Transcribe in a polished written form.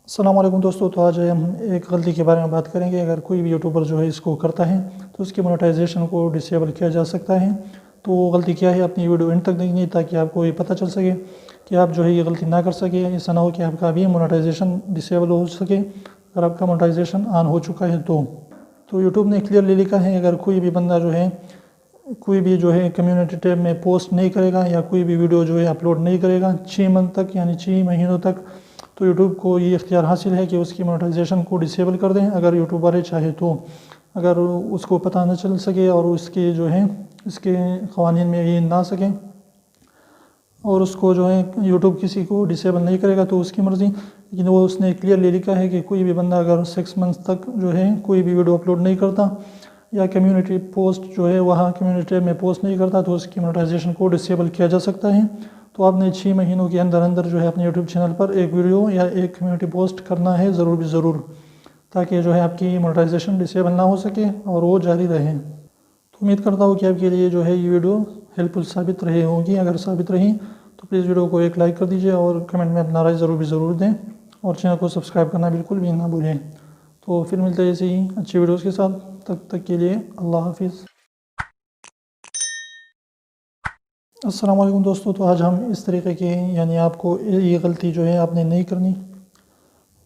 السلام علیکم دوستو، تو آج ہم ایک غلطی کے بارے میں بات کریں گے۔ اگر کوئی بھی یوٹیوبر جو ہے اس کو کرتا ہے تو اس کی مونیٹائزیشن کو ڈسیبل کیا جا سکتا ہے۔ تو وہ غلطی کیا ہے، اپنی ویڈیو اینڈ تک دیکھیں تاکہ آپ کو یہ پتہ چل سکے کہ آپ جو ہے یہ غلطی نہ کر سکے۔ ایسا نہ ہو کہ آپ کا بھی مونیٹائزیشن ڈسیبل ہو سکے۔ اگر آپ کا مونیٹائزیشن آن ہو چکا ہے تو یوٹیوب نے کلیئرلی لکھا ہے، اگر کوئی بھی بندہ جو ہے کمیونٹی ٹیب میں پوسٹ نہیں کرے گا یا کوئی بھی ویڈیو جو ہے اپلوڈ نہیں کرے گا 6 منتھ تک، یعنی 6 مہینوں تک، تو یوٹیوب کو یہ اختیار حاصل ہے کہ اس کی مونیٹائزیشن کو ڈسیبل کر دیں۔ اگر یوٹیوبر چاہے تو اگر اس کو پتہ نہ چل سکے اور اس کے قوانین میں یہ نہ سکیں اور اس کو جو ہے یوٹیوب کسی کو ڈسیبل نہیں کرے گا تو اس کی مرضی، لیکن اس نے کلیئرلی لکھا ہے کہ کوئی بھی بندہ اگر 6 منتھ تک جو ہے کوئی بھی ویڈیو اپلوڈ نہیں کرتا یا کمیونٹی پوسٹ جو ہے وہاں کمیونٹی میں پوسٹ نہیں کرتا تو اس کی مونیٹائزیشن کو ڈسیبل کیا جا سکتا ہے۔ تو آپ نے 6 مہینوں کے اندر جو ہے اپنے یوٹیوب چینل پر ایک ویڈیو یا ایک کمیونٹی پوسٹ کرنا ہے ضرور، تاکہ جو ہے آپ کی مونیٹائزیشن ڈسیبل نہ ہو سکے اور وہ جاری رہے۔ تو امید کرتا ہوں کہ آپ کے لیے جو ہے یہ ویڈیو ہیلپ فل ثابت رہے ہوگی۔ اگر ثابت رہی تو پلیز ویڈیو کو ایک لائک کر دیجیے اور کمنٹ میں اپنا رائے ضرور دیں، اور چینل کو سبسکرائب کرنا بالکل بھی نہ بھولیں۔ تو پھر ملتے ہیں ایسے ہی اچھی ویڈیوز کے ساتھ، تب تک کے لیے اللہ حافظ۔ السلام علیکم دوستو، تو آج ہم اس طریقے کے، یعنی آپ کو یہ غلطی جو ہے آپ نے نہیں کرنی۔